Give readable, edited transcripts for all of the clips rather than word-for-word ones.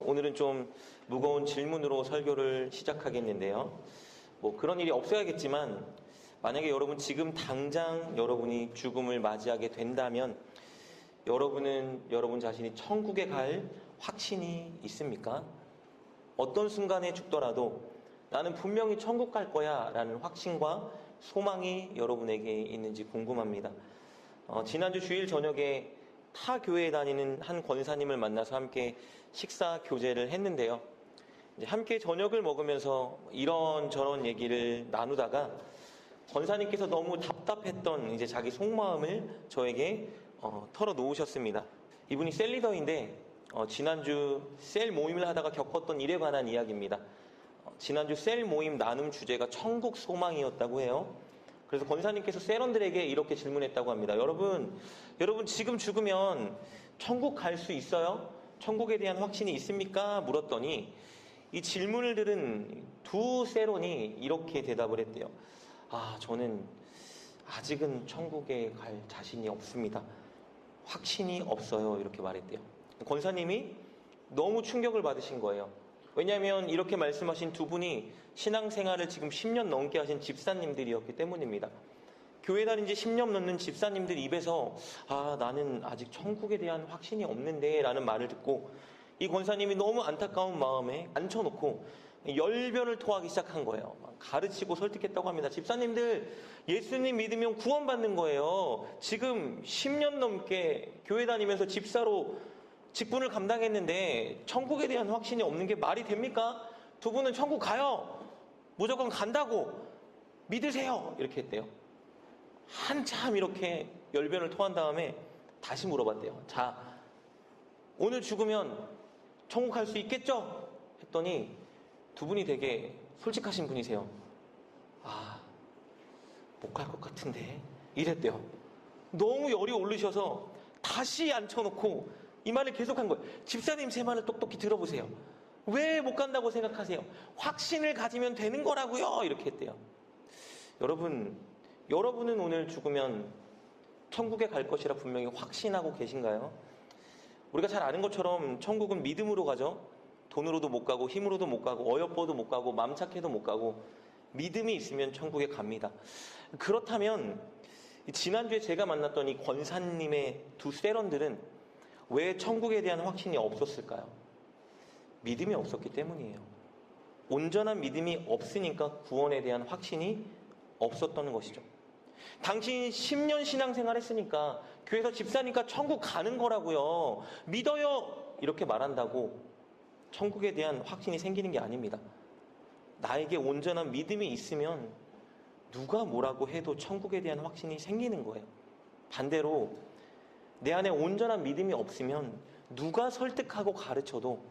오늘은 좀 무거운 질문으로 설교를 시작하겠는데요. 그런 일이 없어야겠지만 만약에 여러분 지금 당장 여러분이 죽음을 맞이하게 된다면 여러분은 여러분 자신이 천국에 갈 확신이 있습니까? 어떤 순간에 죽더라도 나는 분명히 천국 갈 거야 라는 확신과 소망이 여러분에게 있는지 궁금합니다. 지난주 주일 저녁에 타 교회에 다니는 한 권사님을 만나서 함께 식사 교제를 했는데요. 이제 함께 저녁을 먹으면서 이런저런 얘기를 나누다가 권사님께서 너무 답답했던 이제 자기 속마음을 저에게 털어놓으셨습니다. 이분이 셀리더인데 지난주 셀 모임을 하다가 겪었던 일에 관한 이야기입니다. 지난주 셀 모임 나눔 주제가 천국 소망이었다고 해요. 그래서 권사님께서 셀원들에게 이렇게 질문했다고 합니다. 여러분 지금 죽으면 천국 갈 수 있어요? 천국에 대한 확신이 있습니까? 물었더니 이 질문을 들은 두 셀원이 이렇게 대답을 했대요. 저는 아직은 천국에 갈 자신이 없습니다. 확신이 없어요. 이렇게 말했대요. 권사님이 너무 충격을 받으신 거예요. 왜냐하면 이렇게 말씀하신 두 분이 신앙생활을 지금 10년 넘게 하신 집사님들이었기 때문입니다. 교회 다닌 지 10년 넘는 집사님들 입에서 나는 아직 천국에 대한 확신이 없는데 라는 말을 듣고 이 권사님이 너무 안타까운 마음에 앉혀놓고 열변을 토하기 시작한 거예요. 가르치고 설득했다고 합니다. 집사님들, 예수님 믿으면 구원받는 거예요. 지금 10년 넘게 교회 다니면서 집사로 직분을 감당했는데 천국에 대한 확신이 없는 게 말이 됩니까? 두 분은 천국 가요. 무조건 간다고 믿으세요. 이렇게 했대요. 한참 이렇게 열변을 토한 다음에 다시 물어봤대요. 자, 오늘 죽으면 천국 갈 수 있겠죠? 했더니 두 분이 되게 솔직하신 분이세요. 못 갈 것 같은데 이랬대요. 너무 열이 오르셔서 다시 앉혀놓고 이 말을 계속한 거예요. 집사님 제 말을 똑똑히 들어보세요. 왜 못 간다고 생각하세요? 확신을 가지면 되는 거라고요. 이렇게 했대요. 여러분은 오늘 죽으면 천국에 갈 것이라 분명히 확신하고 계신가요? 우리가 잘 아는 것처럼 천국은 믿음으로 가죠. 돈으로도 못 가고 힘으로도 못 가고 어여뻐도 못 가고 맘 착해도 못 가고 믿음이 있으면 천국에 갑니다. 그렇다면 지난주에 제가 만났던 이 권사님의 두 세런들은 왜 천국에 대한 확신이 없었을까요? 믿음이 없었기 때문이에요. 온전한 믿음이 없으니까 구원에 대한 확신이 없었던 것이죠. 당신 10년 신앙생활 했으니까 교회에서 집사니까 천국 가는 거라고요. 믿어요. 이렇게 말한다고 천국에 대한 확신이 생기는 게 아닙니다. 나에게 온전한 믿음이 있으면 누가 뭐라고 해도 천국에 대한 확신이 생기는 거예요. 반대로 내 안에 온전한 믿음이 없으면 누가 설득하고 가르쳐도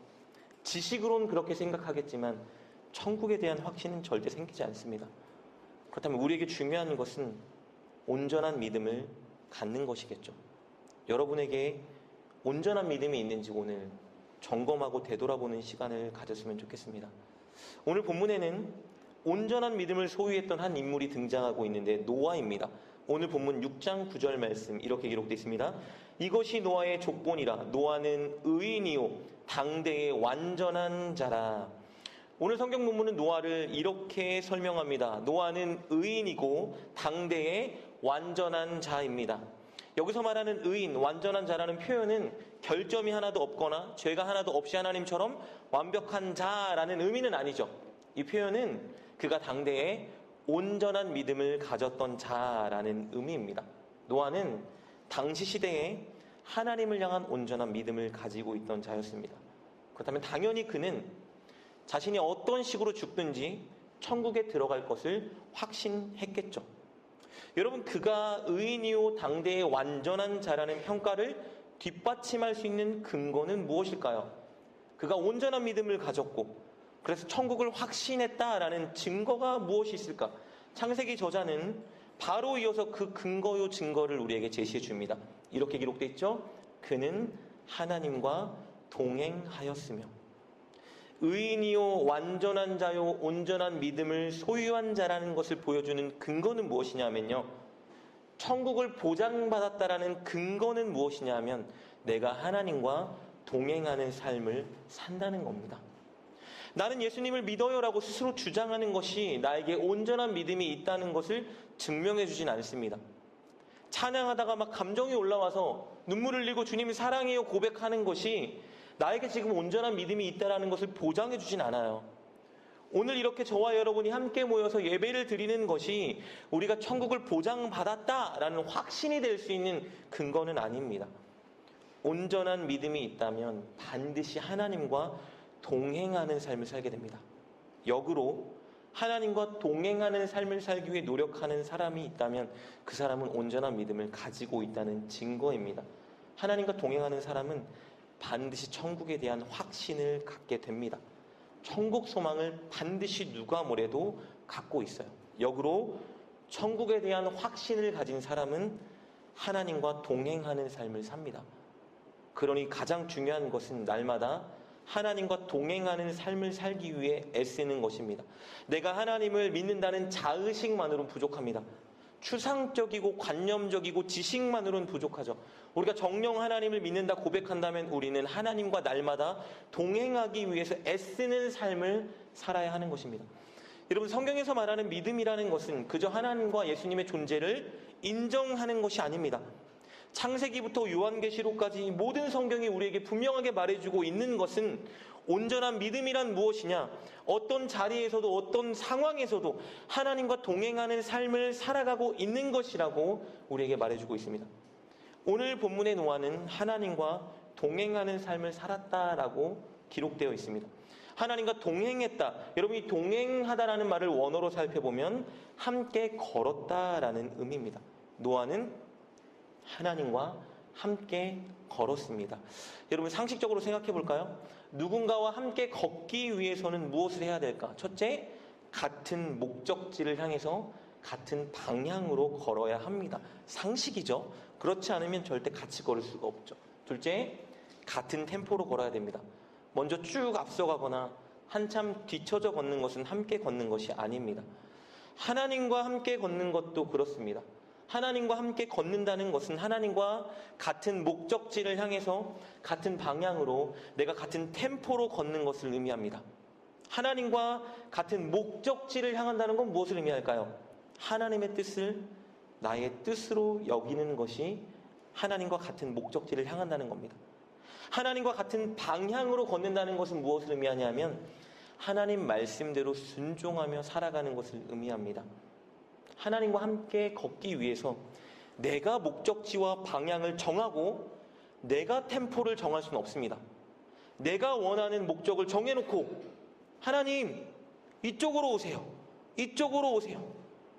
지식으로는 그렇게 생각하겠지만 천국에 대한 확신은 절대 생기지 않습니다. 그렇다면 우리에게 중요한 것은 온전한 믿음을 갖는 것이겠죠. 여러분에게 온전한 믿음이 있는지 오늘 점검하고 되돌아보는 시간을 가졌으면 좋겠습니다. 오늘 본문에는 온전한 믿음을 소유했던 한 인물이 등장하고 있는데 노아입니다. 오늘 본문 6장 9절 말씀 이렇게 기록되어 있습니다. 이것이 노아의 족본이라. 노아는 의인이요 당대의 완전한 자라. 오늘 성경 본문은 노아를 이렇게 설명합니다. 노아는 의인이고 당대의 완전한 자입니다. 여기서 말하는 의인, 완전한 자라는 표현은 결점이 하나도 없거나 죄가 하나도 없이 하나님처럼 완벽한 자라는 의미는 아니죠. 이 표현은 그가 당대에 온전한 믿음을 가졌던 자라는 의미입니다. 노아는 당시 시대에 하나님을 향한 온전한 믿음을 가지고 있던 자였습니다. 그렇다면 당연히 그는 자신이 어떤 식으로 죽든지 천국에 들어갈 것을 확신했겠죠. 여러분, 그가 의인이요 당대의 완전한 자라는 평가를 뒷받침할 수 있는 근거는 무엇일까요? 그가 온전한 믿음을 가졌고 그래서 천국을 확신했다라는 증거가 무엇이 있을까? 창세기 저자는 바로 이어서 그 근거요 증거를 우리에게 제시해 줍니다. 이렇게 기록되어 있죠. 그는 하나님과 동행하였으며. 의인이요 완전한 자요 온전한 믿음을 소유한 자라는 것을 보여주는 근거는 무엇이냐면요, 천국을 보장받았다라는 근거는 무엇이냐면 내가 하나님과 동행하는 삶을 산다는 겁니다. 나는 예수님을 믿어요라고 스스로 주장하는 것이 나에게 온전한 믿음이 있다는 것을 증명해 주진 않습니다. 찬양하다가 막 감정이 올라와서 눈물을 흘리고 주님 사랑해요 고백하는 것이 나에게 지금 온전한 믿음이 있다는 것을 보장해 주진 않아요. 오늘 이렇게 저와 여러분이 함께 모여서 예배를 드리는 것이 우리가 천국을 보장받았다라는 확신이 될 수 있는 근거는 아닙니다. 온전한 믿음이 있다면 반드시 하나님과 동행하는 삶을 살게 됩니다. 역으로 하나님과 동행하는 삶을 살기 위해 노력하는 사람이 있다면 그 사람은 온전한 믿음을 가지고 있다는 증거입니다. 하나님과 동행하는 사람은 반드시 천국에 대한 확신을 갖게 됩니다. 천국 소망을 반드시 누가 뭐래도 갖고 있어요. 역으로 천국에 대한 확신을 가진 사람은 하나님과 동행하는 삶을 삽니다. 그러니 가장 중요한 것은 날마다 하나님과 동행하는 삶을 살기 위해 애쓰는 것입니다. 내가 하나님을 믿는다는 자의식만으로는 부족합니다. 추상적이고 관념적이고 지식만으로는 부족하죠. 우리가 정령 하나님을 믿는다 고백한다면 우리는 하나님과 날마다 동행하기 위해서 애쓰는 삶을 살아야 하는 것입니다. 여러분, 성경에서 말하는 믿음이라는 것은 그저 하나님과 예수님의 존재를 인정하는 것이 아닙니다. 창세기부터 요한계시록까지 모든 성경이 우리에게 분명하게 말해주고 있는 것은 온전한 믿음이란 무엇이냐, 어떤 자리에서도 어떤 상황에서도 하나님과 동행하는 삶을 살아가고 있는 것이라고 우리에게 말해주고 있습니다. 오늘 본문의 노아는 하나님과 동행하는 삶을 살았다라고 기록되어 있습니다. 하나님과 동행했다. 여러분이 동행하다라는 말을 원어로 살펴보면 함께 걸었다라는 의미입니다. 노아는 하나님과 함께 걸었습니다. 여러분, 상식적으로 생각해 볼까요? 누군가와 함께 걷기 위해서는 무엇을 해야 될까? 첫째, 같은 목적지를 향해서 같은 방향으로 걸어야 합니다. 상식이죠. 그렇지 않으면 절대 같이 걸을 수가 없죠. 둘째, 같은 템포로 걸어야 됩니다. 먼저 쭉 앞서가거나 한참 뒤처져 걷는 것은 함께 걷는 것이 아닙니다. 하나님과 함께 걷는 것도 그렇습니다. 하나님과 함께 걷는다는 것은 하나님과 같은 목적지를 향해서 같은 방향으로 내가 같은 템포로 걷는 것을 의미합니다. 하나님과 같은 목적지를 향한다는 건 무엇을 의미할까요? 하나님의 뜻을 나의 뜻으로 여기는 것이 하나님과 같은 목적지를 향한다는 겁니다. 하나님과 같은 방향으로 걷는다는 것은 무엇을 의미하냐면 하나님 말씀대로 순종하며 살아가는 것을 의미합니다. 하나님과 함께 걷기 위해서 내가 목적지와 방향을 정하고 내가 템포를 정할 수는 없습니다. 내가 원하는 목적을 정해놓고 하나님 이쪽으로 오세요. 이쪽으로 오세요.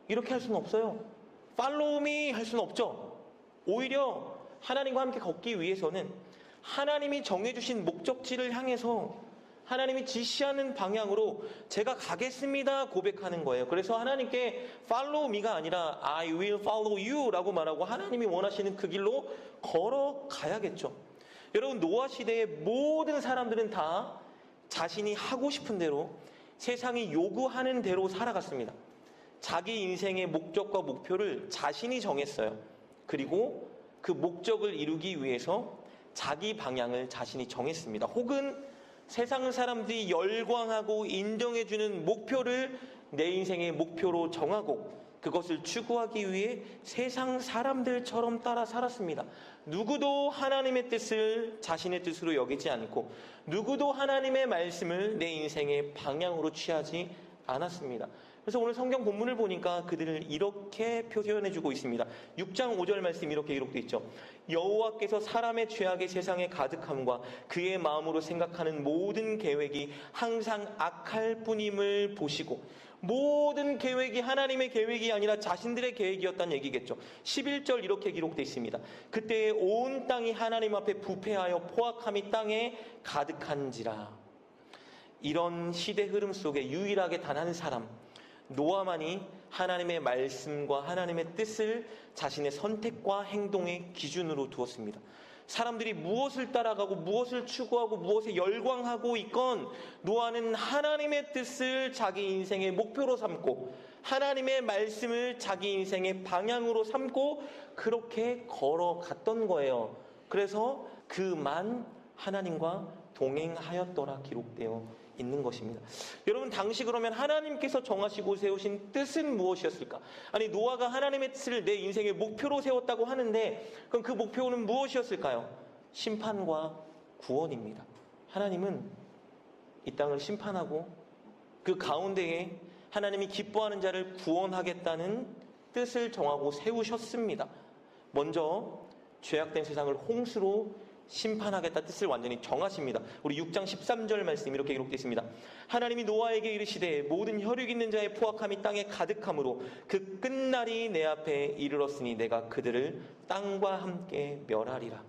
이렇게 할 수는 없어요. 팔로우 미 할 수는 없죠. 오히려 하나님과 함께 걷기 위해서는 하나님이 정해주신 목적지를 향해서 하나님이 지시하는 방향으로 제가 가겠습니다 고백하는 거예요. 그래서 하나님께 follow me가 아니라 I will follow you 라고 말하고 하나님이 원하시는 그 길로 걸어가야겠죠. 여러분, 노아 시대의 모든 사람들은 다 자신이 하고 싶은 대로 세상이 요구하는 대로 살아갔습니다. 자기 인생의 목적과 목표를 자신이 정했어요. 그리고 그 목적을 이루기 위해서 자기 방향을 자신이 정했습니다. 혹은 세상 사람들이 열광하고 인정해주는 목표를 내 인생의 목표로 정하고 그것을 추구하기 위해 세상 사람들처럼 따라 살았습니다. 누구도 하나님의 뜻을 자신의 뜻으로 여기지 않고 누구도 하나님의 말씀을 내 인생의 방향으로 취하지 않았습니다. 그래서 오늘 성경 본문을 보니까 그들을 이렇게 표현해주고 있습니다. 6장 5절 말씀 이렇게 기록되어 있죠. 여호와께서 사람의 죄악의 세상에 가득함과 그의 마음으로 생각하는 모든 계획이 항상 악할 뿐임을 보시고, 모든 계획이 하나님의 계획이 아니라 자신들의 계획이었다는 얘기겠죠. 11절 이렇게 기록되어 있습니다. 그때 온 땅이 하나님 앞에 부패하여 포악함이 땅에 가득한지라. 이런 시대 흐름 속에 유일하게 단 한 사람, 노아만이 하나님의 말씀과 하나님의 뜻을 자신의 선택과 행동의 기준으로 두었습니다. 사람들이 무엇을 따라가고 무엇을 추구하고 무엇에 열광하고 있건 노아는 하나님의 뜻을 자기 인생의 목표로 삼고 하나님의 말씀을 자기 인생의 방향으로 삼고 그렇게 걸어갔던 거예요. 그래서 그만 하나님과 동행하였더라 기록되어 있는 것입니다. 여러분, 당시 그러면 하나님께서 정하시고 세우신 뜻은 무엇이었을까? 아니, 노아가 하나님의 뜻을 내 인생의 목표로 세웠다고 하는데, 그럼 그 목표는 무엇이었을까요? 심판과 구원입니다. 하나님은 이 땅을 심판하고 그 가운데에 하나님이 기뻐하는 자를 구원하겠다는 뜻을 정하고 세우셨습니다. 먼저 죄악된 세상을 홍수로 심판하겠다 뜻을 완전히 정하십니다. 우리 6장 13절 말씀 이렇게 기록되어 있습니다. 하나님이 노아에게 이르시되 모든 혈육 있는 자의 포악함이 땅에 가득함으로 그 끝날이 내 앞에 이르렀으니 내가 그들을 땅과 함께 멸하리라.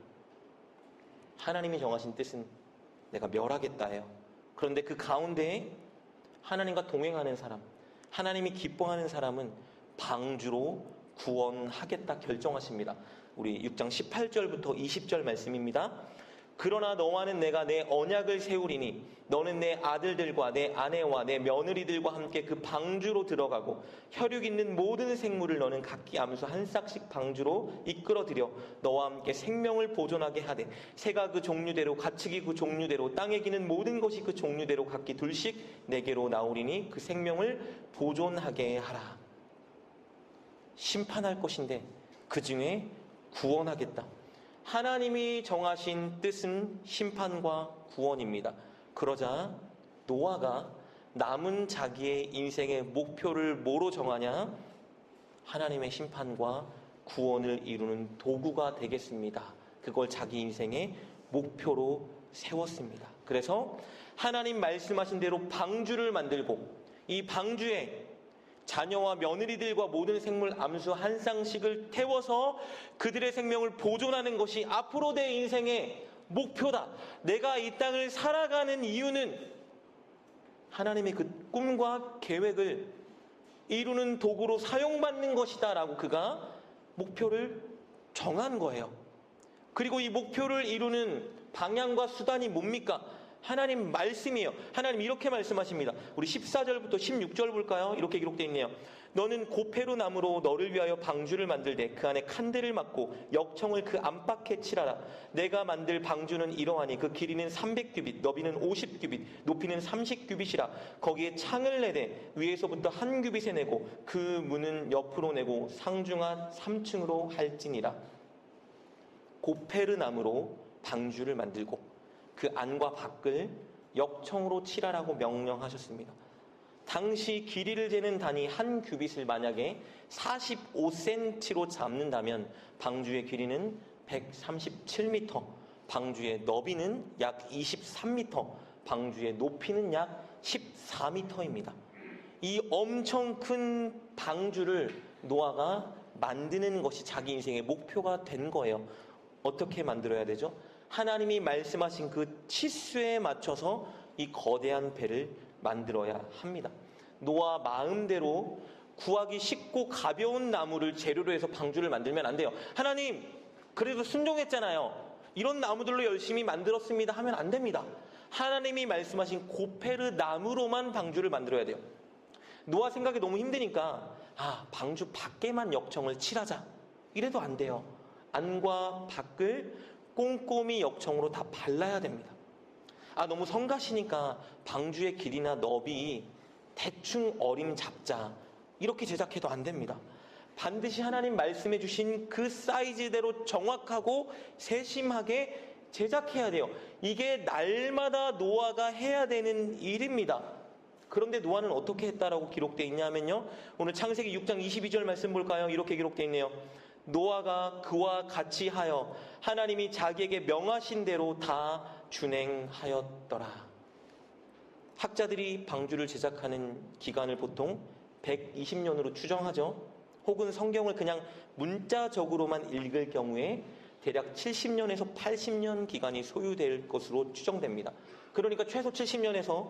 하나님이 정하신 뜻은 내가 멸하겠다예요. 그런데 그 가운데에 하나님과 동행하는 사람, 하나님이 기뻐하는 사람은 방주로 구원하겠다 결정하십니다. 우리 6장 18절부터 20절 말씀입니다. 그러나 너와는 내가 내 언약을 세우리니 너는 내 아들들과 내 아내와 내 며느리들과 함께 그 방주로 들어가고 혈육 있는 모든 생물을 너는 각기 암수 한 싹씩 방주로 이끌어들여 너와 함께 생명을 보존하게 하되 새가 그 종류대로 가축이 그 종류대로 땅에 기는 모든 것이 그 종류대로 각기 둘씩 내게로 나오리니 그 생명을 보존하게 하라. 심판할 것인데 그 중에 구원하겠다. 하나님이 정하신 뜻은 심판과 구원입니다. 그러자 노아가 남은 자기의 인생의 목표를 뭐로 정하냐? 하나님의 심판과 구원을 이루는 도구가 되겠습니다. 그걸 자기 인생의 목표로 세웠습니다. 그래서 하나님 말씀하신 대로 방주를 만들고 이 방주에 자녀와 며느리들과 모든 생물 암수 한 쌍씩을 태워서 그들의 생명을 보존하는 것이 앞으로 내 인생의 목표다. 내가 이 땅을 살아가는 이유는 하나님의 그 꿈과 계획을 이루는 도구로 사용받는 것이다 라고 그가 목표를 정한 거예요. 그리고 이 목표를 이루는 방향과 수단이 뭡니까? 하나님 말씀이에요. 하나님 이렇게 말씀하십니다. 우리 14절부터 16절 볼까요? 이렇게 기록되어 있네요. 너는 고페루 나무로 너를 위하여 방주를 만들되 그 안에 칸대를 막고 역청을 그 안팎에 칠하라. 내가 만들 방주는 이러하니 그 길이는 300규빗, 너비는 50규빗, 높이는 30규빗이라. 거기에 창을 내되 위에서부터 한 규빗에 내고 그 문은 옆으로 내고 상중한 3층으로 할지니라. 고페르 나무로 방주를 만들고 그 안과 밖을 역청으로 칠하라고 명령하셨습니다. 당시 길이를 재는 단위 한 규빗을 만약에 45cm로 잡는다면 방주의 길이는 137m, 방주의 너비는 약 23m, 방주의 높이는 약 14m입니다. 이 엄청 큰 방주를 노아가 만드는 것이 자기 인생의 목표가 된 거예요. 어떻게 만들어야 되죠? 하나님이 말씀하신 그 치수에 맞춰서 이 거대한 배를 만들어야 합니다. 노아 마음대로 구하기 쉽고 가벼운 나무를 재료로 해서 방주를 만들면 안 돼요. 하나님, 그래도 순종했잖아요. 이런 나무들로 열심히 만들었습니다 하면 안 됩니다. 하나님이 말씀하신 고페르 나무로만 방주를 만들어야 돼요. 노아 생각이 너무 힘드니까 방주 밖에만 역청을 칠하자 이래도 안 돼요. 안과 밖을 꼼꼼히 역청으로 다 발라야 됩니다. 너무 성가시니까 방주의 길이나 너비 대충 어림 잡자 이렇게 제작해도 안 됩니다. 반드시 하나님 말씀해 주신 그 사이즈대로 정확하고 세심하게 제작해야 돼요. 이게 날마다 노아가 해야 되는 일입니다. 그런데 노아는 어떻게 했다라고 기록되어 있냐면요, 오늘 창세기 6장 22절 말씀 볼까요? 이렇게 기록되어 있네요. 노아가 그와 같이 하여 하나님이 자기에게 명하신 대로 다 준행하였더라. 학자들이 방주를 제작하는 기간을 보통 120년으로 추정하죠. 혹은 성경을 그냥 문자적으로만 읽을 경우에 대략 70년에서 80년 기간이 소요될 것으로 추정됩니다. 그러니까 최소 70년에서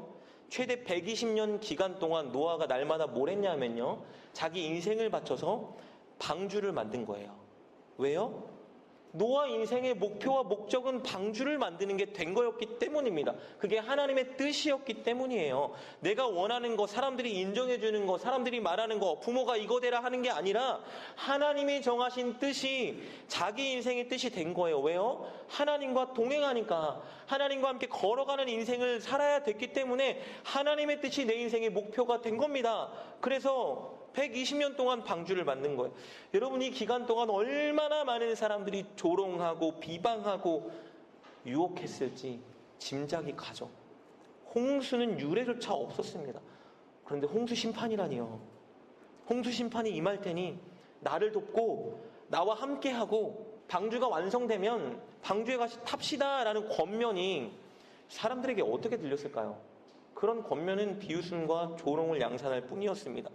최대 120년 기간 동안 노아가 날마다 뭘 했냐면요, 자기 인생을 바쳐서 방주를 만든 거예요. 왜요? 노아 인생의 목표와 목적은 방주를 만드는 게 된 거였기 때문입니다. 그게 하나님의 뜻이었기 때문이에요. 내가 원하는 거, 사람들이 인정해 주는 거, 사람들이 말하는 거, 부모가 이거대라 하는 게 아니라 하나님이 정하신 뜻이 자기 인생의 뜻이 된 거예요. 왜요? 하나님과 동행하니까, 하나님과 함께 걸어가는 인생을 살아야 됐기 때문에 하나님의 뜻이 내 인생의 목표가 된 겁니다. 그래서 120년 동안 방주를 만든 거예요. 여러분, 이 기간 동안 얼마나 많은 사람들이 조롱하고 비방하고 유혹했을지 짐작이 가죠. 홍수는 유례조차 없었습니다. 그런데 홍수 심판이라니요. 홍수 심판이 임할 테니 나를 돕고 나와 함께하고 방주가 완성되면 방주에 같이 탑시다 라는 권면이 사람들에게 어떻게 들렸을까요? 그런 권면은 비웃음과 조롱을 양산할 뿐이었습니다.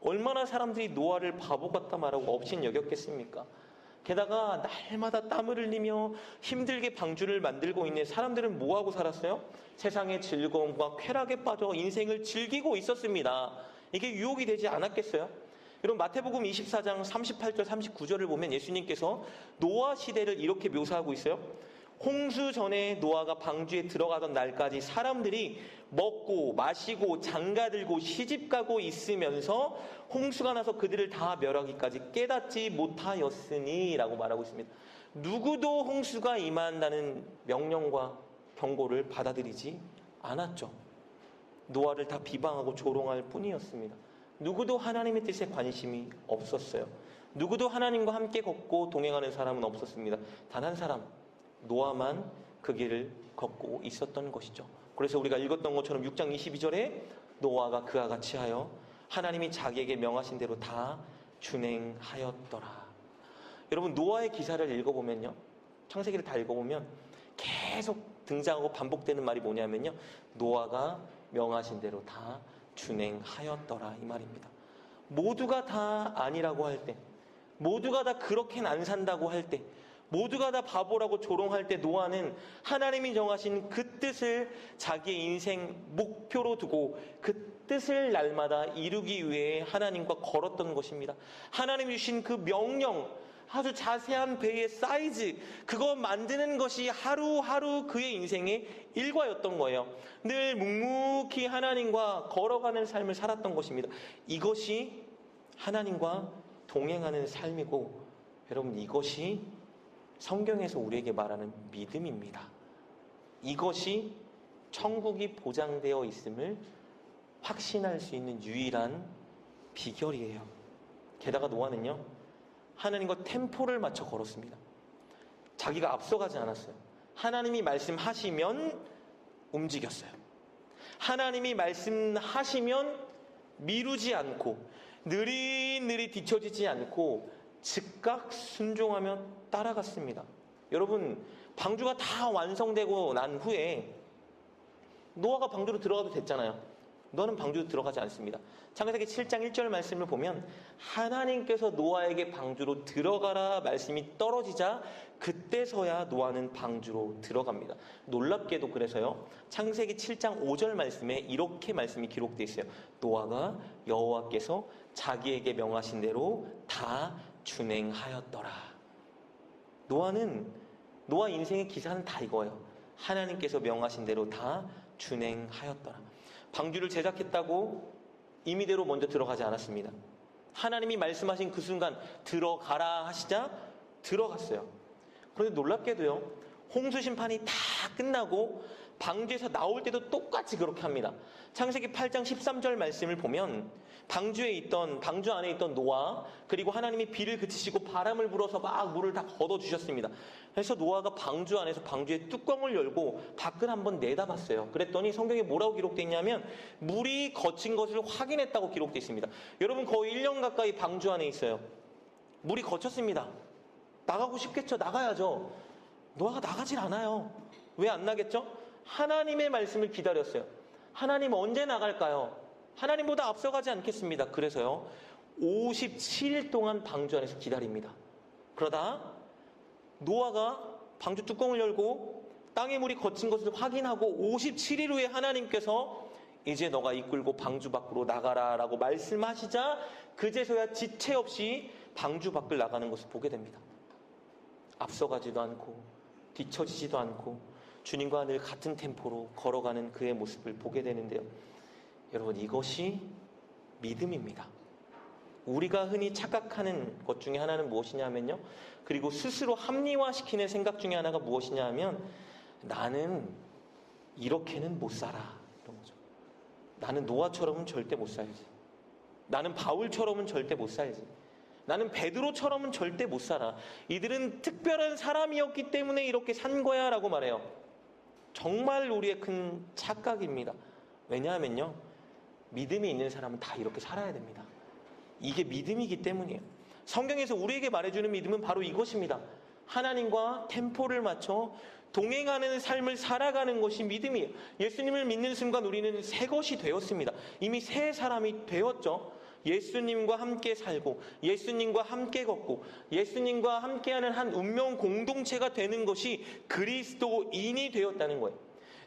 얼마나 사람들이 노아를 바보 같다 말하고 업신 여겼겠습니까? 게다가 날마다 땀을 흘리며 힘들게 방주를 만들고 있는 사람들은 뭐하고 살았어요? 세상의 즐거움과 쾌락에 빠져 인생을 즐기고 있었습니다. 이게 유혹이 되지 않았겠어요? 여러분, 마태복음 24장 38절 39절을 보면 예수님께서 노아 시대를 이렇게 묘사하고 있어요. 홍수 전에 노아가 방주에 들어가던 날까지 사람들이 먹고 마시고 장가들고 시집가고 있으면서 홍수가 나서 그들을 다 멸하기까지 깨닫지 못하였으니 라고 말하고 있습니다. 누구도 홍수가 임한다는 명령과 경고를 받아들이지 않았죠. 노아를 다 비방하고 조롱할 뿐이었습니다. 누구도 하나님의 뜻에 관심이 없었어요. 누구도 하나님과 함께 걷고 동행하는 사람은 없었습니다. 단 한 사람, 노아만 그 길을 걷고 있었던 것이죠. 그래서 우리가 읽었던 것처럼 6장 22절에 노아가 그와 같이 하여 하나님이 자기에게 명하신 대로 다 준행하였더라. 여러분, 노아의 기사를 읽어보면요, 창세기를 다 읽어보면 계속 등장하고 반복되는 말이 뭐냐면요, 노아가 명하신 대로 다 준행하였더라, 이 말입니다. 모두가 다 아니라고 할 때, 모두가 다 그렇게는 안 산다고 할 때, 모두가 다 바보라고 조롱할 때 노아는 하나님이 정하신 그 뜻을 자기의 인생 목표로 두고 그 뜻을 날마다 이루기 위해 하나님과 걸었던 것입니다. 하나님이 주신 그 명령, 아주 자세한 배의 사이즈, 그거 만드는 것이 하루하루 그의 인생의 일과였던 거예요. 늘 묵묵히 하나님과 걸어가는 삶을 살았던 것입니다. 이것이 하나님과 동행하는 삶이고, 여러분, 이것이 성경에서 우리에게 말하는 믿음입니다. 이것이 천국이 보장되어 있음을 확신할 수 있는 유일한 비결이에요. 게다가 노아는요, 하나님과 템포를 맞춰 걸었습니다. 자기가 앞서가지 않았어요. 하나님이 말씀하시면 움직였어요. 하나님이 말씀하시면 미루지 않고 느릿느릿 뒤처지지 않고 즉각 순종하며 따라갔습니다. 여러분, 방주가 다 완성되고 난 후에 노아가 방주로 들어가도 됐잖아요. 너는 방주로 들어가지 않습니다. 창세기 7장 1절 말씀을 보면 하나님께서 노아에게 방주로 들어가라 말씀이 떨어지자 그때서야 노아는 방주로 들어갑니다. 놀랍게도 그래서요, 창세기 7장 5절 말씀에 이렇게 말씀이 기록되어 있어요. 노아가 여호와께서 자기에게 명하신 대로 다 준행하였더라. 노아 인생의 기사는 다 이거예요. 하나님께서 명하신 대로 다 준행하였더라. 방주를 제작했다고 임의대로 먼저 들어가지 않았습니다. 하나님이 말씀하신 그 순간 들어가라 하시자 들어갔어요. 그런데 놀랍게도요, 홍수 심판이 다 끝나고 방주에서 나올 때도 똑같이 그렇게 합니다. 창세기 8장 13절 말씀을 보면 방주 안에 있던 노아, 그리고 하나님이 비를 그치시고 바람을 불어서 막 물을 다 걷어주셨습니다. 그래서 노아가 방주 안에서 방주의 뚜껑을 열고 밖을 한번 내다봤어요. 그랬더니 성경에 뭐라고 기록되어 있냐면 물이 거친 것을 확인했다고 기록되어 있습니다. 여러분, 거의 1년 가까이 방주 안에 있어요. 물이 거쳤습니다. 나가고 싶겠죠? 나가야죠. 노아가 나가질 않아요. 왜 안 나겠죠? 하나님의 말씀을 기다렸어요. 하나님 언제 나갈까요? 하나님보다 앞서가지 않겠습니다. 그래서요, 57일 동안 방주 안에서 기다립니다. 그러다 노아가 방주 뚜껑을 열고 땅의 물이 거친 것을 확인하고 57일 후에 하나님께서 이제 너가 이끌고 방주 밖으로 나가라 라고 말씀하시자 그제서야 지체 없이 방주 밖을 나가는 것을 보게 됩니다. 앞서가지도 않고 뒤처지지도 않고 주님과 늘 같은 템포로 걸어가는 그의 모습을 보게 되는데요. 여러분, 이것이 믿음입니다. 우리가 흔히 착각하는 것 중에 하나는 무엇이냐면요. 그리고 스스로 합리화시키는 생각 중에 하나가 무엇이냐 하면 나는 이렇게는 못 살아. 이런 거죠. 나는 노아처럼은 절대 못 살지. 나는 바울처럼은 절대 못 살지. 나는 베드로처럼은 절대 못 살아. 이들은 특별한 사람이었기 때문에 이렇게 산 거야 라고 말해요. 정말 우리의 큰 착각입니다. 왜냐하면요, 믿음이 있는 사람은 다 이렇게 살아야 됩니다. 이게 믿음이기 때문이에요. 성경에서 우리에게 말해주는 믿음은 바로 이것입니다. 하나님과 템포를 맞춰 동행하는 삶을 살아가는 것이 믿음이에요. 예수님을 믿는 순간 우리는 새 것이 되었습니다. 이미 새 사람이 되었죠. 예수님과 함께 살고 예수님과 함께 걷고 예수님과 함께하는 한 운명 공동체가 되는 것이 그리스도인이 되었다는 거예요.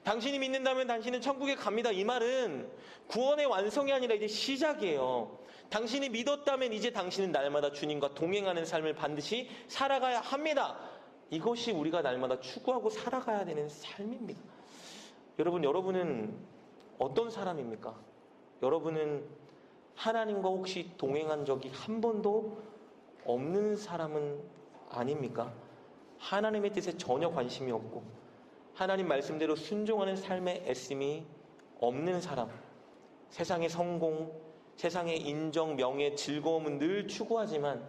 당신이 믿는다면 당신은 천국에 갑니다. 이 말은 구원의 완성이 아니라 이제 시작이에요. 당신이 믿었다면 이제 당신은 날마다 주님과 동행하는 삶을 반드시 살아가야 합니다. 이것이 우리가 날마다 추구하고 살아가야 되는 삶입니다. 여러분은 어떤 사람입니까? 여러분은 하나님과 혹시 동행한 적이 한 번도 없는 사람은 아닙니까? 하나님의 뜻에 전혀 관심이 없고 하나님 말씀대로 순종하는 삶에 애씀이 없는 사람, 세상의 성공, 세상의 인정, 명예, 즐거움은 늘 추구하지만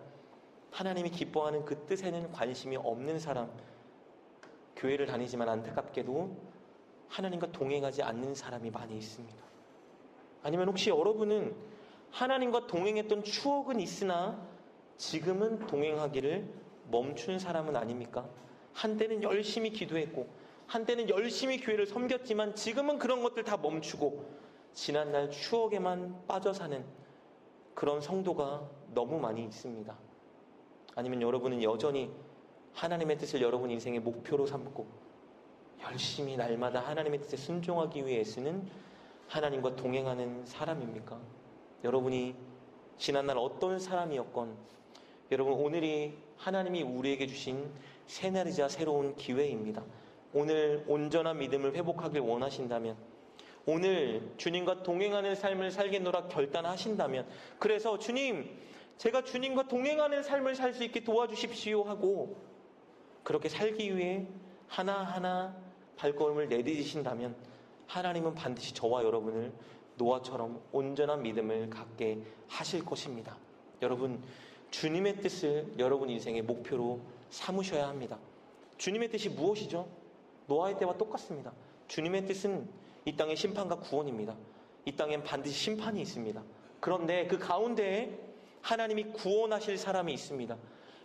하나님이 기뻐하는 그 뜻에는 관심이 없는 사람, 교회를 다니지만 안타깝게도 하나님과 동행하지 않는 사람이 많이 있습니다. 아니면 혹시 여러분은 하나님과 동행했던 추억은 있으나 지금은 동행하기를 멈춘 사람은 아닙니까? 한때는 열심히 기도했고 한때는 열심히 교회를 섬겼지만 지금은 그런 것들 다 멈추고 지난날 추억에만 빠져 사는 그런 성도가 너무 많이 있습니다. 아니면 여러분은 여전히 하나님의 뜻을 여러분 인생의 목표로 삼고 열심히 날마다 하나님의 뜻에 순종하기 위해 애쓰는 하나님과 동행하는 사람입니까? 여러분이 지난날 어떤 사람이었건 여러분, 오늘이 하나님이 우리에게 주신 새날이자 새로운 기회입니다. 오늘 온전한 믿음을 회복하길 원하신다면, 오늘 주님과 동행하는 삶을 살겠노라 결단하신다면, 그래서 주님, 제가 주님과 동행하는 삶을 살 수 있게 도와주십시오 하고 그렇게 살기 위해 하나하나 발걸음을 내디디신다면 하나님은 반드시 저와 여러분을 노아처럼 온전한 믿음을 갖게 하실 것입니다. 여러분, 주님의 뜻을 여러분 인생의 목표로 삼으셔야 합니다. 주님의 뜻이 무엇이죠? 노아의 때와 똑같습니다. 주님의 뜻은 이 땅의 심판과 구원입니다. 이 땅엔 반드시 심판이 있습니다. 그런데 그 가운데에 하나님이 구원하실 사람이 있습니다.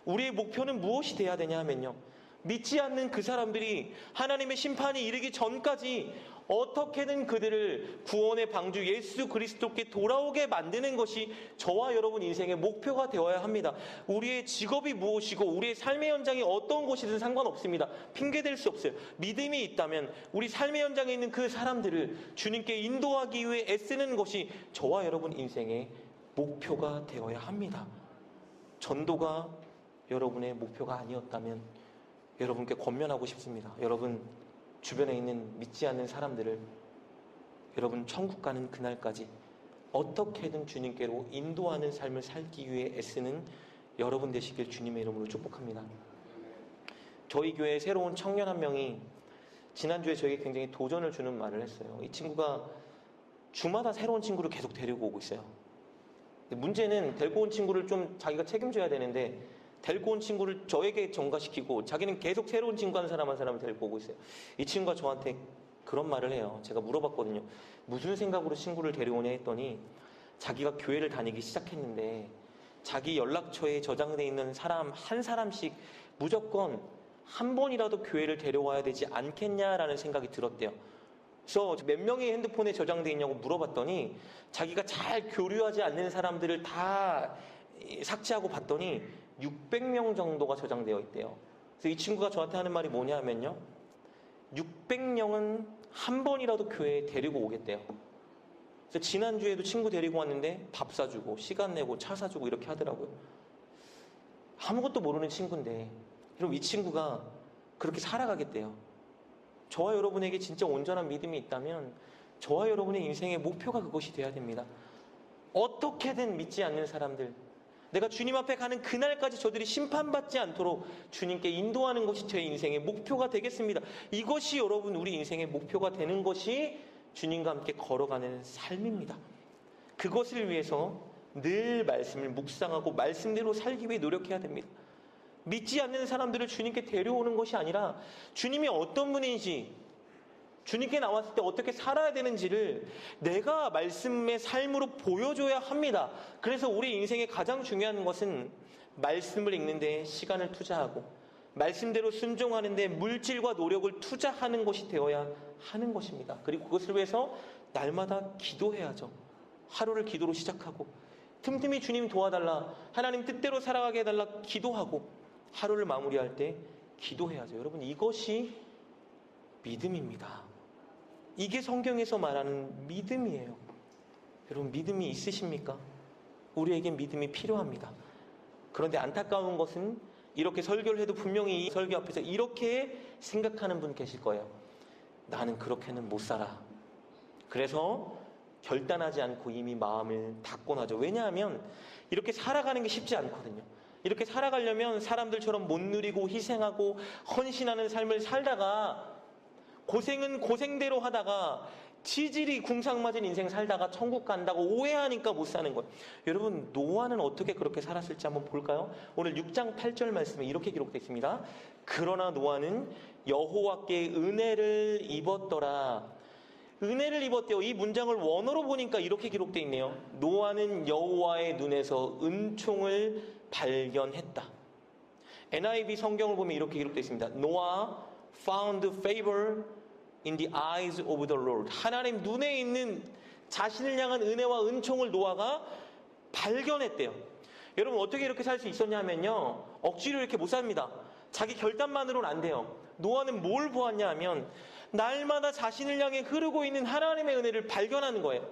우리의 목표는 무엇이 돼야 되냐 하면요, 믿지 않는 그 사람들이 하나님의 심판이 이르기 전까지 어떻게든 그들을 구원의 방주 예수 그리스도께 돌아오게 만드는 것이 저와 여러분 인생의 목표가 되어야 합니다. 우리의 직업이 무엇이고 우리의 삶의 현장이 어떤 곳이든 상관없습니다. 핑계댈 수 없어요. 믿음이 있다면 우리 삶의 현장에 있는 그 사람들을 주님께 인도하기 위해 애쓰는 것이 저와 여러분 인생의 목표가 되어야 합니다. 전도가 여러분의 목표가 아니었다면 여러분께 권면하고 싶습니다. 여러분 주변에 있는 믿지 않는 사람들을 여러분 천국 가는 그날까지 어떻게든 주님께로 인도하는 삶을 살기 위해 애쓰는 여러분 되시길 주님의 이름으로 축복합니다. 저희 교회에 새로운 청년 한 명이 지난주에 저에게 굉장히 도전을 주는 말을 했어요. 이 친구가 주마다 새로운 친구를 계속 데리고 오고 있어요. 문제는 데리고 온 친구를 좀 자기가 책임져야 되는데 데리고 온 친구를 저에게 전가시키고 자기는 계속 새로운 친구 한 사람을 데리고 오고 있어요. 이 친구가 저한테 그런 말을 해요. 제가 물어봤거든요. 무슨 생각으로 친구를 데려오냐 했더니 자기가 교회를 다니기 시작했는데 자기 연락처에 저장되어 있는 사람 한 사람씩 무조건 한 번이라도 교회를 데려와야 되지 않겠냐라는 생각이 들었대요. 그래서 몇 명의 핸드폰에 저장되어 있냐고 물어봤더니 자기가 잘 교류하지 않는 사람들을 다 삭제하고 봤더니 600명 정도가 저장되어 있대요. 그래서 이 친구가 저한테 하는 말이 뭐냐 하면요, 600명은 한 번이라도 교회에 데리고 오겠대요. 그래서 지난주에도 친구 데리고 왔는데 밥 사주고 시간 내고 차 사주고 이렇게 하더라고요. 아무것도 모르는 친구인데 여러분, 이 친구가 그렇게 살아가겠대요. 저와 여러분에게 진짜 온전한 믿음이 있다면 저와 여러분의 인생의 목표가 그것이 돼야 됩니다. 어떻게든 믿지 않는 사람들, 내가 주님 앞에 가는 그날까지 저들이 심판받지 않도록 주님께 인도하는 것이 제 인생의 목표가 되겠습니다. 이것이 여러분 우리 인생의 목표가 되는 것이 주님과 함께 걸어가는 삶입니다. 그것을 위해서 늘 말씀을 묵상하고 말씀대로 살기 위해 노력해야 됩니다. 믿지 않는 사람들을 주님께 데려오는 것이 아니라 주님이 어떤 분인지, 주님께 나왔을 때 어떻게 살아야 되는지를 내가 말씀의 삶으로 보여줘야 합니다. 그래서 우리 인생의 가장 중요한 것은 말씀을 읽는 데 시간을 투자하고 말씀대로 순종하는 데 물질과 노력을 투자하는 것이 되어야 하는 것입니다. 그리고 그것을 위해서 날마다 기도해야죠. 하루를 기도로 시작하고 틈틈이 주님 도와달라, 하나님 뜻대로 살아가게 해달라 기도하고 하루를 마무리할 때 기도해야죠. 여러분, 이것이 믿음입니다. 이게 성경에서 말하는 믿음이에요. 여러분, 믿음이 있으십니까? 우리에겐 믿음이 필요합니다. 그런데 안타까운 것은 이렇게 설교를 해도 분명히 이 설교 앞에서 이렇게 생각하는 분 계실 거예요. 나는 그렇게는 못 살아. 그래서 결단하지 않고 이미 마음을 닫곤 하죠. 왜냐하면 이렇게 살아가는 게 쉽지 않거든요. 이렇게 살아가려면 사람들처럼 못 누리고 희생하고 헌신하는 삶을 살다가 고생은 고생대로 하다가 치질이 궁상맞은 인생 살다가 천국 간다고 오해하니까 못 사는 거예요. 여러분, 노아는 어떻게 그렇게 살았을지 한번 볼까요? 오늘 6장 8절 말씀에 이렇게 기록되어 있습니다. 그러나 노아는 여호와께 은혜를 입었더라. 은혜를 입었대요. 이 문장을 원어로 보니까 이렇게 기록되어 있네요. 노아는 여호와의 눈에서 은총을 발견했다. NIV 성경을 보면 이렇게 기록되어 있습니다. Noah found favor in the eyes of the Lord. 하나님 눈에 있는 자신을 향한 은혜와 은총을 노아가 발견했대요. 여러분, 어떻게 이렇게 살 수 있었냐면요, 억지로 이렇게 못 삽니다. 자기 결단만으로는 안 돼요. 노아는 뭘 보았냐 하면 날마다 자신을 향해 흐르고 있는 하나님의 은혜를 발견하는 거예요.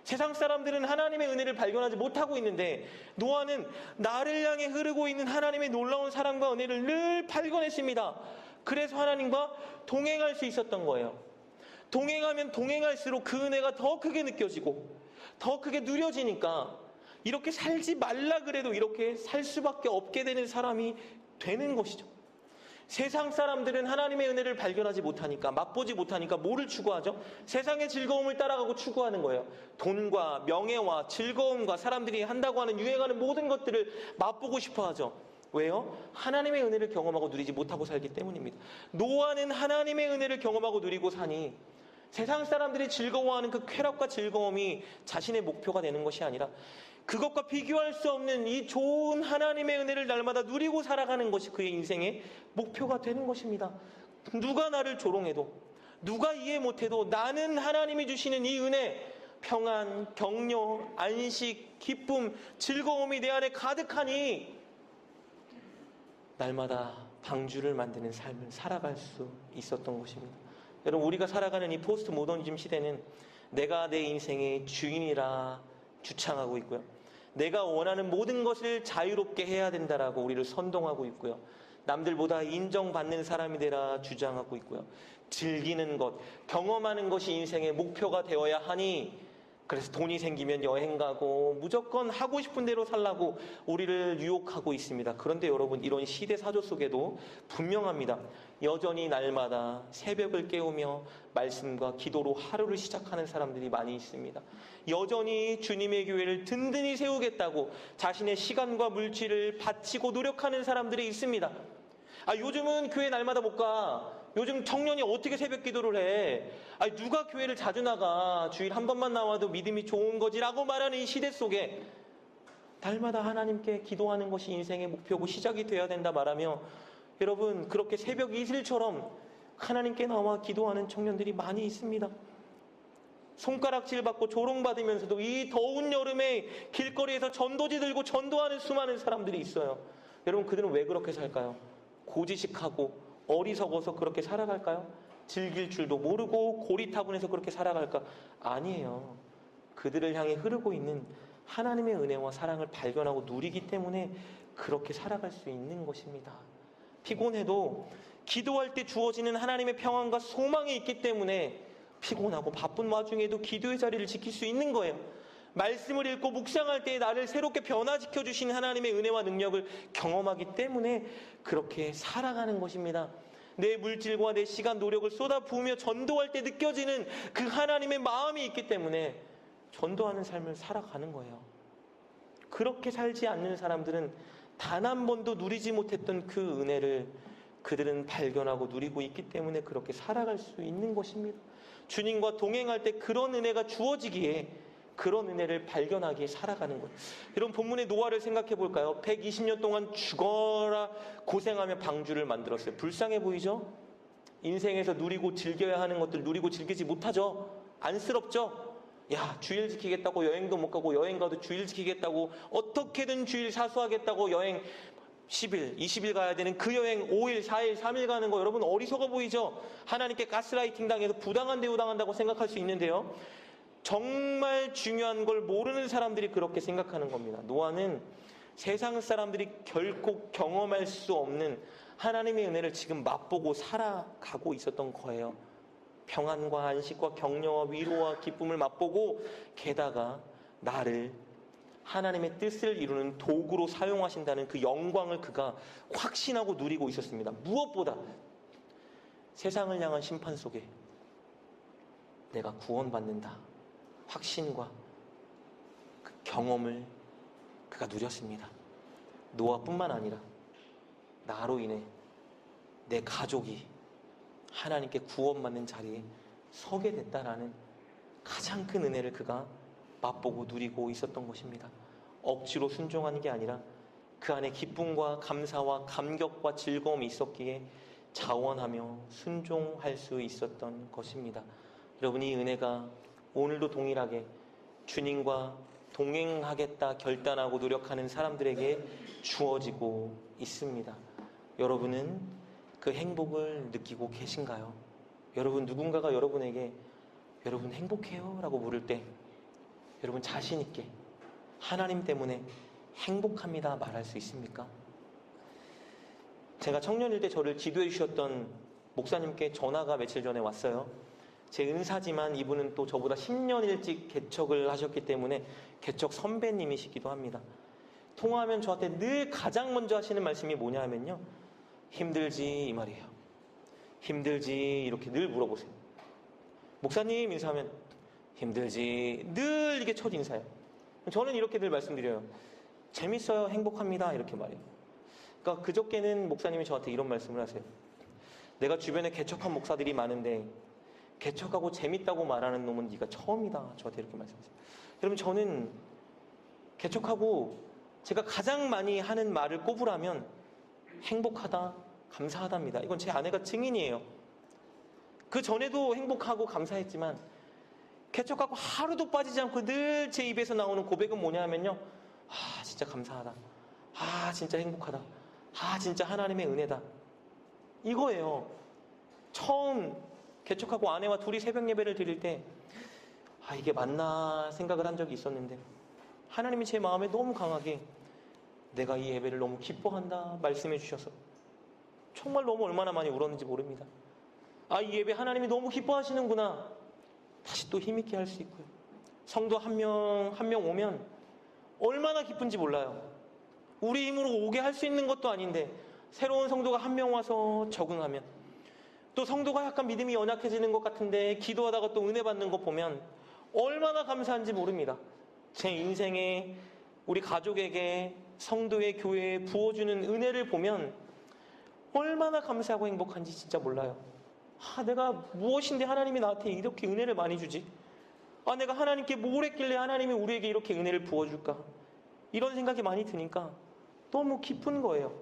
세상 사람들은 하나님의 은혜를 발견하지 못하고 있는데 노아는 나를 향해 흐르고 있는 하나님의 놀라운 사랑과 은혜를 늘 발견했습니다. 그래서 하나님과 동행할 수 있었던 거예요. 동행하면 동행할수록 그 은혜가 더 크게 느껴지고 더 크게 누려지니까 이렇게 살지 말라 그래도 이렇게 살 수밖에 없게 되는 사람이 되는 것이죠. 세상 사람들은 하나님의 은혜를 발견하지 못하니까, 맛보지 못하니까 뭐를 추구하죠? 세상의 즐거움을 따라가고 추구하는 거예요. 돈과 명예와 즐거움과 사람들이 한다고 하는 유행하는 모든 것들을 맛보고 싶어 하죠. 왜요? 하나님의 은혜를 경험하고 누리지 못하고 살기 때문입니다. 노아는 하나님의 은혜를 경험하고 누리고 사니 세상 사람들이 즐거워하는 그 쾌락과 즐거움이 자신의 목표가 되는 것이 아니라 그것과 비교할 수 없는 이 좋은 하나님의 은혜를 날마다 누리고 살아가는 것이 그의 인생의 목표가 되는 것입니다. 누가 나를 조롱해도, 누가 이해 못해도 나는 하나님이 주시는 이 은혜, 평안, 격려, 안식, 기쁨, 즐거움이 내 안에 가득하니 날마다 방주를 만드는 삶을 살아갈 수 있었던 것입니다. 여러분, 우리가 살아가는 이 포스트 모더니즘 시대는 내가 내 인생의 주인이라 주창하고 있고요. 내가 원하는 모든 것을 자유롭게 해야 된다라고 우리를 선동하고 있고요. 남들보다 인정받는 사람이 되라 주장하고 있고요. 즐기는 것, 경험하는 것이 인생의 목표가 되어야 하니 그래서 돈이 생기면 여행 가고 무조건 하고 싶은 대로 살라고 우리를 유혹하고 있습니다. 그런데 여러분, 이런 시대 사조 속에도 분명합니다. 여전히 날마다 새벽을 깨우며 말씀과 기도로 하루를 시작하는 사람들이 많이 있습니다. 여전히 주님의 교회를 든든히 세우겠다고 자신의 시간과 물질을 바치고 노력하는 사람들이 있습니다. 요즘은 교회 날마다 못 가. 요즘 청년이 어떻게 새벽 기도를 해? 누가 교회를 자주 나가? 주일 한 번만 나와도 믿음이 좋은 거지라고 말하는 이 시대 속에 날마다 하나님께 기도하는 것이 인생의 목표고 시작이 되어야 된다 말하며 여러분, 그렇게 새벽 이슬처럼 하나님께 나와 기도하는 청년들이 많이 있습니다. 손가락질 받고 조롱받으면서도 이 더운 여름에 길거리에서 전도지 들고 전도하는 수많은 사람들이 있어요. 여러분, 그들은 왜 그렇게 살까요? 고지식하고 어리석어서 그렇게 살아갈까요? 즐길 줄도 모르고 고리타분해서 그렇게 살아갈까? 아니에요. 그들을 향해 흐르고 있는 하나님의 은혜와 사랑을 발견하고 누리기 때문에 그렇게 살아갈 수 있는 것입니다. 피곤해도 기도할 때 주어지는 하나님의 평안과 소망이 있기 때문에 피곤하고 바쁜 와중에도 기도의 자리를 지킬 수 있는 거예요. 말씀을 읽고 묵상할 때 나를 새롭게 변화시켜 주신 하나님의 은혜와 능력을 경험하기 때문에 그렇게 살아가는 것입니다. 내 물질과 내 시간, 노력을 쏟아부으며 전도할 때 느껴지는 그 하나님의 마음이 있기 때문에 전도하는 삶을 살아가는 거예요. 그렇게 살지 않는 사람들은 단 한 번도 누리지 못했던 그 은혜를 그들은 발견하고 누리고 있기 때문에 그렇게 살아갈 수 있는 것입니다. 주님과 동행할 때 그런 은혜가 주어지기에 그런 은혜를 발견하기에 살아가는 것. 여러분 본문의 노아를 생각해 볼까요? 120년 동안 죽어라 고생하며 방주를 만들었어요. 불쌍해 보이죠? 인생에서 누리고 즐겨야 하는 것들 누리고 즐기지 못하죠? 안쓰럽죠? 야, 주일 지키겠다고 여행도 못 가고 여행 가도 주일 지키겠다고 어떻게든 주일 사수하겠다고 여행 10일, 20일 가야 되는 그 여행 5일, 4일, 3일 가는 거 여러분 어리석어 보이죠? 하나님께 가스라이팅 당해서 부당한 대우 당한다고 생각할 수 있는데요. 정말 중요한 걸 모르는 사람들이 그렇게 생각하는 겁니다. 노아는 세상 사람들이 결코 경험할 수 없는 하나님의 은혜를 지금 맛보고 살아가고 있었던 거예요. 평안과 안식과 격려와 위로와 기쁨을 맛보고 게다가 나를 하나님의 뜻을 이루는 도구로 사용하신다는 그 영광을 그가 확신하고 누리고 있었습니다. 무엇보다 세상을 향한 심판 속에 내가 구원받는다. 확신과 그 경험을 그가 누렸습니다. 노아뿐만 아니라 나로 인해 내 가족이 하나님께 구원받는 자리에 서게 됐다라는 가장 큰 은혜를 그가 맛보고 누리고 있었던 것입니다. 억지로 순종하는 게 아니라 그 안에 기쁨과 감사와 감격과 즐거움이 있었기에 자원하며 순종할 수 있었던 것입니다. 여러분 이 은혜가 오늘도 동일하게 주님과 동행하겠다 결단하고 노력하는 사람들에게 주어지고 있습니다. 여러분은 그 행복을 느끼고 계신가요? 여러분 누군가가 여러분에게 여러분 행복해요? 라고 물을 때 여러분 자신 있게 하나님 때문에 행복합니다 말할 수 있습니까? 제가 청년일 때 저를 기도해 주셨던 목사님께 전화가 며칠 전에 왔어요. 제 은사지만 이분은 또 저보다 10년 일찍 개척을 하셨기 때문에 개척 선배님이시기도 합니다. 통화하면 저한테 늘 가장 먼저 하시는 말씀이 뭐냐 하면요. 힘들지 이 말이에요. 힘들지 이렇게 늘 물어보세요. 목사님 인사하면 힘들지 늘 이게 첫 인사예요. 저는 이렇게 늘 말씀드려요. 재밌어요. 행복합니다. 이렇게 말해요. 그러니까 그저께는 목사님이 저한테 이런 말씀을 하세요. 내가 주변에 개척한 목사들이 많은데 개척하고 재밌다고 말하는 놈은 네가 처음이다. 저한테 이렇게 말씀하세요. 여러분 저는 개척하고 제가 가장 많이 하는 말을 꼽으라면 행복하다, 감사하답니다. 이건 제 아내가 증인이에요. 그 전에도 행복하고 감사했지만 개척하고 하루도 빠지지 않고 늘 제 입에서 나오는 고백은 뭐냐 하면요. 아 진짜 감사하다. 아 진짜 행복하다. 아 진짜 하나님의 은혜다. 이거예요. 처음 개척하고 아내와 둘이 새벽 예배를 드릴 때 아 이게 맞나 생각을 한 적이 있었는데 하나님이 제 마음에 너무 강하게 내가 이 예배를 너무 기뻐한다 말씀해 주셔서 정말 너무 얼마나 많이 울었는지 모릅니다. 아 이 예배 하나님이 너무 기뻐하시는구나. 다시 또 힘있게 할 수 있고요. 성도 한 명 한 명 오면 얼마나 기쁜지 몰라요. 우리 힘으로 오게 할 수 있는 것도 아닌데 새로운 성도가 한 명 와서 적응하면 또 성도가 약간 믿음이 연약해지는 것 같은데 기도하다가 또 은혜 받는 거 보면 얼마나 감사한지 모릅니다. 제 인생에 우리 가족에게 성도의 교회에 부어주는 은혜를 보면 얼마나 감사하고 행복한지 진짜 몰라요. 아 내가 무엇인데 하나님이 나한테 이렇게 은혜를 많이 주지? 아 내가 하나님께 뭘 했길래 하나님이 우리에게 이렇게 은혜를 부어줄까? 이런 생각이 많이 드니까 너무 기쁜 거예요.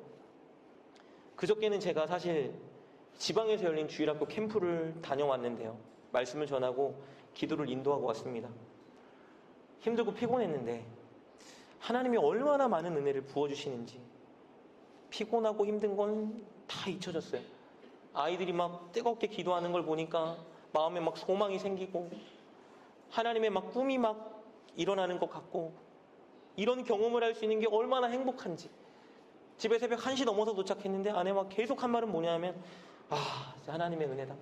그저께는 제가 사실 지방에서 열린 주일학교 캠프를 다녀왔는데요. 말씀을 전하고 기도를 인도하고 왔습니다. 힘들고 피곤했는데 하나님이 얼마나 많은 은혜를 부어주시는지 피곤하고 힘든 건 다 잊혀졌어요. 아이들이 막 뜨겁게 기도하는 걸 보니까 마음에 막 소망이 생기고 하나님의 막 꿈이 막 일어나는 것 같고 이런 경험을 할 수 있는 게 얼마나 행복한지 집에 새벽 1시 넘어서 도착했는데 아내와 계속 한 말은 뭐냐면 하나님의 은혜다.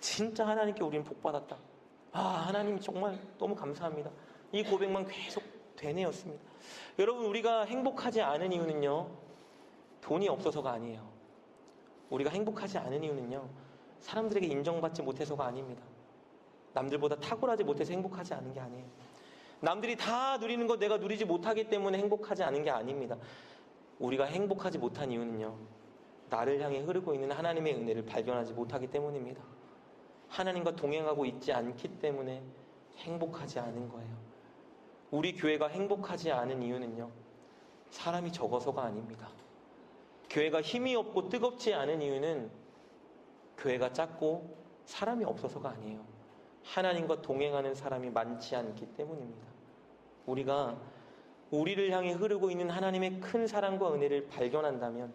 진짜 하나님께 우리는 복받았다. 하나님 정말 너무 감사합니다. 이 고백만 계속 되뇌었습니다. 여러분, 우리가 행복하지 않은 이유는요, 돈이 없어서가 아니에요. 우리가 행복하지 않은 이유는요, 사람들에게 인정받지 못해서가 아닙니다. 남들보다 탁월하지 못해서 행복하지 않은 게 아니에요. 남들이 다 누리는 거 내가 누리지 못하기 때문에 행복하지 않은 게 아닙니다. 우리가 행복하지 못한 이유는요, 나를 향해 흐르고 있는 하나님의 은혜를 발견하지 못하기 때문입니다. 하나님과 동행하고 있지 않기 때문에 행복하지 않은 거예요. 우리 교회가 행복하지 않은 이유는요, 사람이 적어서가 아닙니다. 교회가 힘이 없고 뜨겁지 않은 이유는 교회가 작고 사람이 없어서가 아니에요. 하나님과 동행하는 사람이 많지 않기 때문입니다. 우리가 우리를 향해 흐르고 있는 하나님의 큰 사랑과 은혜를 발견한다면,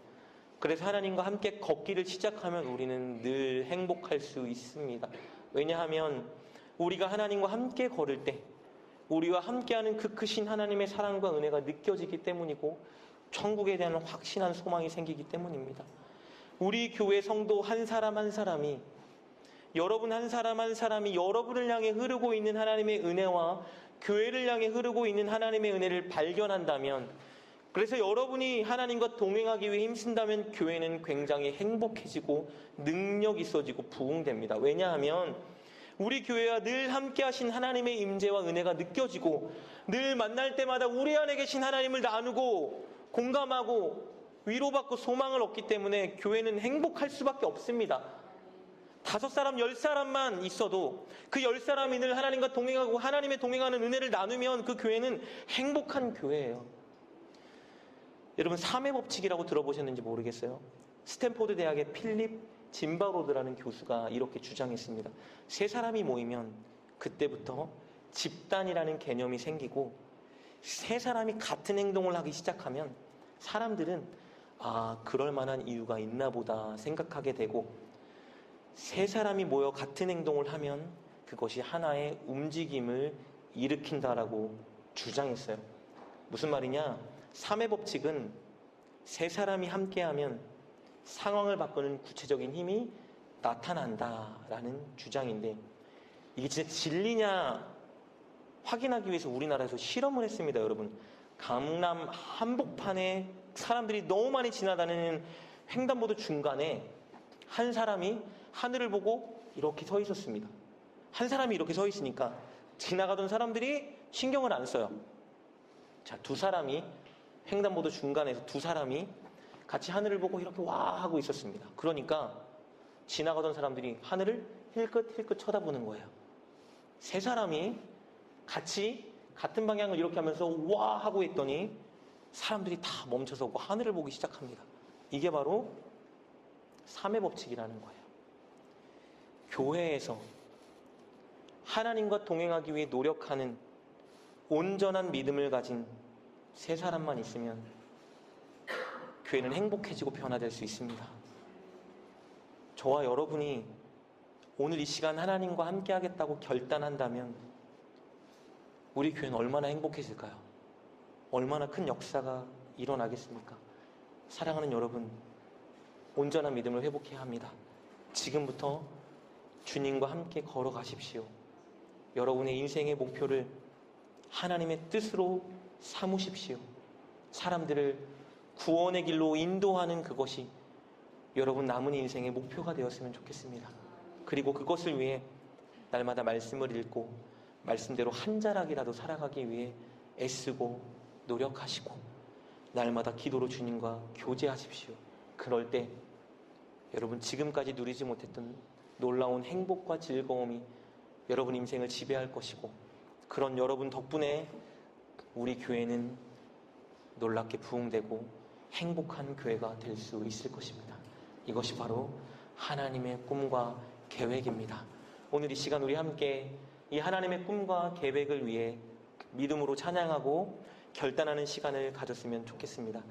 그래서 하나님과 함께 걷기를 시작하면 우리는 늘 행복할 수 있습니다. 왜냐하면 우리가 하나님과 함께 걸을 때 우리와 함께하는 그 크신 하나님의 사랑과 은혜가 느껴지기 때문이고, 천국에 대한 확신한 소망이 생기기 때문입니다. 우리 교회 성도 한 사람 한 사람이, 여러분 한 사람 한 사람이 여러분을 향해 흐르고 있는 하나님의 은혜와 교회를 향해 흐르고 있는 하나님의 은혜를 발견한다면, 그래서 여러분이 하나님과 동행하기 위해 힘쓴다면 교회는 굉장히 행복해지고 능력 있어지고 부흥됩니다. 왜냐하면 우리 교회와 늘 함께 하신 하나님의 임재와 은혜가 느껴지고, 늘 만날 때마다 우리 안에 계신 하나님을 나누고 공감하고 위로받고 소망을 얻기 때문에 교회는 행복할 수밖에 없습니다. 5사람, 10사람만 있어도 그 10사람이 늘 하나님과 동행하고 하나님의 동행하는 은혜를 나누면 그 교회는 행복한 교회예요. 여러분, 3의 법칙이라고 들어보셨는지 모르겠어요. 스탠포드 대학의 필립 짐바로드라는 교수가 이렇게 주장했습니다. 3사람이 모이면 그때부터 집단이라는 개념이 생기고, 3사람이 같은 행동을 하기 시작하면 사람들은 그럴 만한 이유가 있나 보다 생각하게 되고, 3사람이 모여 같은 행동을 하면 그것이 하나의 움직임을 일으킨다라고 주장했어요. 무슨 말이냐? 3의 법칙은 3사람이 함께하면 상황을 바꾸는 구체적인 힘이 나타난다라는 주장인데, 이게 진짜 진리냐 확인하기 위해서 우리나라에서 실험을 했습니다. 여러분, 강남 한복판에 사람들이 너무 많이 지나다니는 횡단보도 중간에 한 사람이 하늘을 보고 이렇게 서 있었습니다. 한 사람이 이렇게 서 있으니까 지나가던 사람들이 신경을 안 써요. 자, 2사람이 횡단보도 중간에서 2사람이 같이 하늘을 보고 이렇게 와 하고 있었습니다. 그러니까 지나가던 사람들이 하늘을 힐끗힐끗 쳐다보는 거예요. 3사람이 같이 같은 방향을 이렇게 하면서 와 하고 있더니 사람들이 다 멈춰서고 하늘을 보기 시작합니다. 이게 바로 3의 법칙이라는 거예요. 교회에서 하나님과 동행하기 위해 노력하는 온전한 믿음을 가진 3사람만 있으면 교회는 행복해지고 변화될 수 있습니다. 저와 여러분이 오늘 이 시간 하나님과 함께 하겠다고 결단한다면 우리 교회는 얼마나 행복해질까요? 얼마나 큰 역사가 일어나겠습니까? 사랑하는 여러분, 온전한 믿음을 회복해야 합니다. 지금부터 주님과 함께 걸어가십시오. 여러분의 인생의 목표를 하나님의 뜻으로 삼으십시오. 사람들을 구원의 길로 인도하는 그것이 여러분 남은 인생의 목표가 되었으면 좋겠습니다. 그리고 그것을 위해 날마다 말씀을 읽고 말씀대로 한 자락이라도 살아가기 위해 애쓰고 노력하시고 날마다 기도로 주님과 교제하십시오. 그럴 때 여러분 지금까지 누리지 못했던 놀라운 행복과 즐거움이 여러분 인생을 지배할 것이고, 그런 여러분 덕분에 우리 교회는 놀랍게 부흥되고 행복한 교회가 될 수 있을 것입니다. 이것이 바로 하나님의 꿈과 계획입니다. 오늘 이 시간 우리 함께 이 하나님의 꿈과 계획을 위해 믿음으로 찬양하고 결단하는 시간을 가졌으면 좋겠습니다.